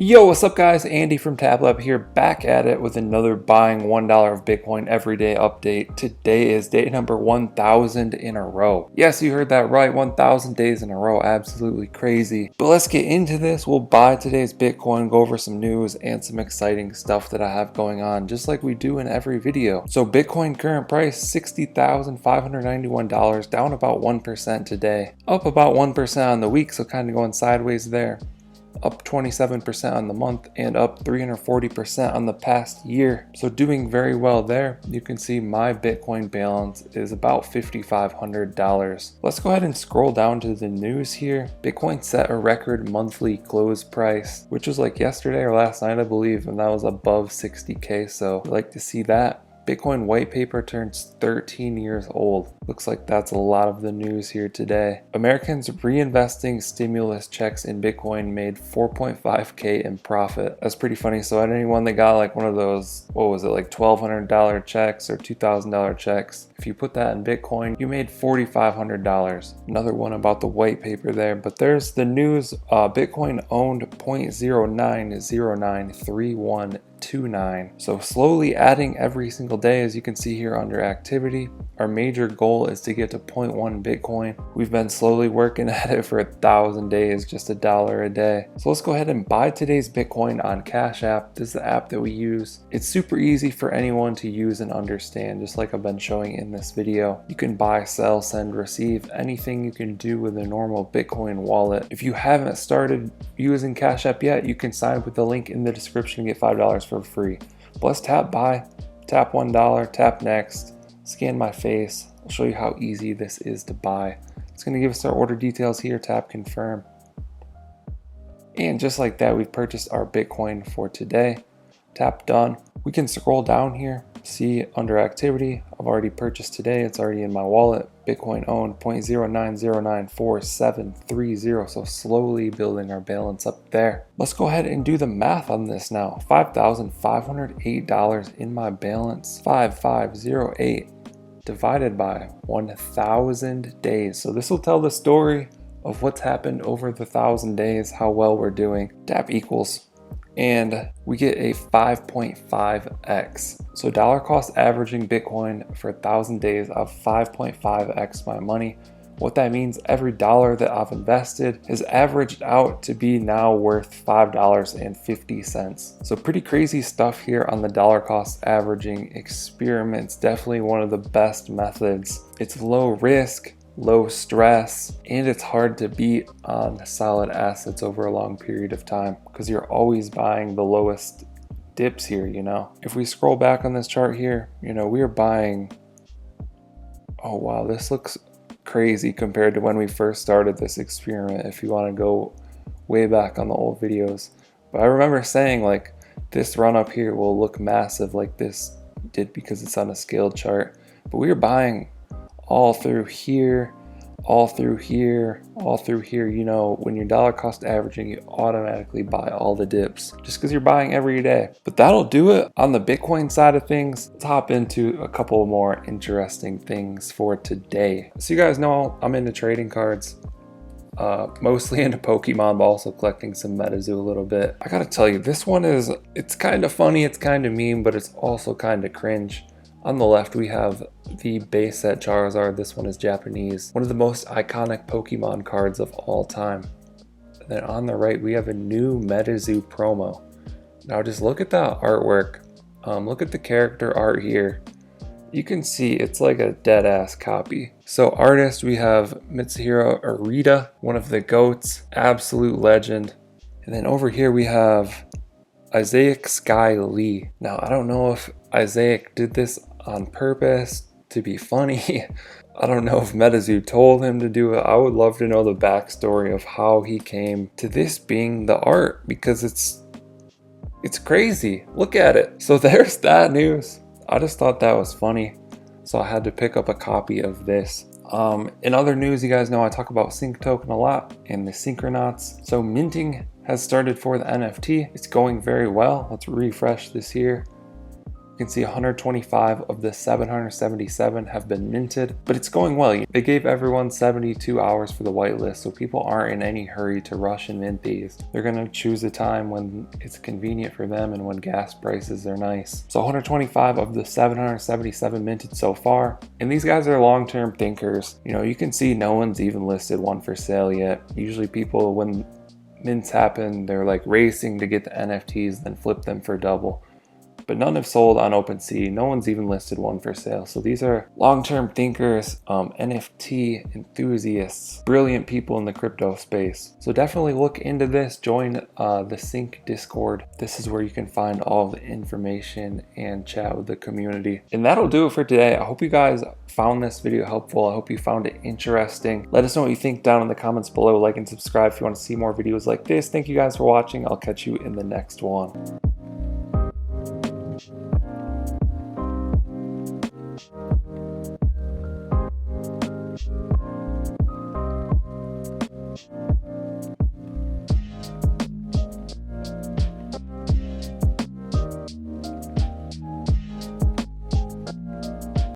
Yo, what's up guys? Andy from TabLab here, back at it with another buying $1 of Bitcoin everyday update. Today is day number 1000 in a row. Yes, you heard that right, 1000 days in a row, absolutely crazy. But let's get into this. We'll buy today's Bitcoin, go over some news and some exciting stuff that I have going on, just like we do in every video. So Bitcoin current price, $60,591, down about 1% today. Up about 1% on the week, so kind of going sideways there. Up 27% on the month and up 340% on the past year. So doing very well there. You can see my Bitcoin balance is about $5,500. Let's go ahead and scroll down to the news here. Bitcoin set a record monthly close price, which was like yesterday or last night, I believe, and that was above 60K. So I like to see that. Bitcoin white paper turns 13 years old. Looks like that's a lot of the news here today. Americans reinvesting stimulus checks in Bitcoin made 4.5K in profit. That's pretty funny. So anyone that got like one of those, what was it, like $1,200 checks or $2,000 checks, if you put that in Bitcoin, you made $4,500. Another one about the white paper there, but there's the news. Bitcoin owned 0.09093129. So slowly adding every single day, as you can see here under activity. Our major goal is to get to 0.1 Bitcoin. We've been slowly working at it for 1,000 days, just $1 a day. So let's go ahead and buy today's Bitcoin on Cash App. This is the app that we use. It's super easy for anyone to use and understand, just like I've been showing in this video. You can buy, sell, send, receive, anything you can do with a normal Bitcoin wallet. If you haven't started using Cash App yet, you can sign up with the link in the description and get $5 for free. But let's tap buy, tap $1, tap next, scan my face. I'll show you how easy this is to buy. It's going to give us our order details here, tap confirm. And just like that, we've purchased our Bitcoin for today. Tap done. We can scroll down here, see under activity, I've already purchased today. It's already in my wallet. Bitcoin owned 0.09094730. So slowly building our balance up there. Let's go ahead and do the math on this now. $5,508 in my balance. 5508 divided by 1,000 days. So this will tell the story of what's happened over the 1,000 days, how well we're doing. Tap equals. And we get a 5.5x. So dollar cost averaging Bitcoin for 1,000 days of 5.5x my money. What that means, every dollar that I've invested has averaged out to be now worth $5.50. So pretty crazy stuff here on the dollar cost averaging experiments. Definitely one of the best methods. It's low risk, low stress, and it's hard to beat on solid assets over a long period of time because you're always buying the lowest dips here, you know. If we scroll back on this chart here, you know, we are buying, oh wow, this looks crazy compared to when we first started this experiment, if you want to go way back on the old videos. But I remember saying like this run up here will look massive like this did because it's on a scaled chart, but we were buying all through here, all through here, all through here. You know, when you're dollar cost averaging, you automatically buy all the dips just because you're buying every day. But that'll do it on the Bitcoin side of things. Let's hop into a couple more interesting things for today. So you guys know I'm into trading cards, mostly into Pokemon, but also collecting some MetaZoo a little bit. I gotta tell you, this one it's kind of funny, it's kind of mean, but it's also kind of cringe. On the left, we have the base set Charizard. This one is Japanese. One of the most iconic Pokemon cards of all time. And then on the right, we have a new MetaZoo promo. Now just look at that artwork. Look at the character art here. You can see it's like a dead ass copy. So artist, we have Mitsuhiro Arita, one of the GOATs, absolute legend. And then over here we have Isaac Sky Lee. Now I don't know if Isaac did this on purpose to be funny. I don't know if MetaZoo told him to do it. I would love to know the backstory of how he came to this being the art, because it's crazy. Look at it. So there's that news. I just thought that was funny, so I had to pick up a copy of this. In other news, you guys know I talk about Sync Token a lot and the Syncronauts. So minting has started for the NFT. It's going very well. Let's refresh this here. You can see 125 of the 777 have been minted, but it's going well. They gave everyone 72 hours for the whitelist, so people aren't in any hurry to rush and mint these. They're gonna choose a time when it's convenient for them and when gas prices are nice. So 125 of the 777 minted so far, and these guys are long-term thinkers. You know, you can see no one's even listed one for sale yet. Usually people, when mints happen, they're like racing to get the NFTs, then flip them for double. But none have sold on OpenSea. No one's even listed one for sale. So these are long-term thinkers, NFT enthusiasts, brilliant people in the crypto space. So definitely look into this. Join the Sync Discord. This is where you can find all the information and chat with the community. And that'll do it for today. I hope you guys found this video helpful. I hope you found it interesting. Let us know what you think down in the comments below. Like and subscribe if you want to see more videos like this. Thank you guys for watching. I'll catch you in the next one.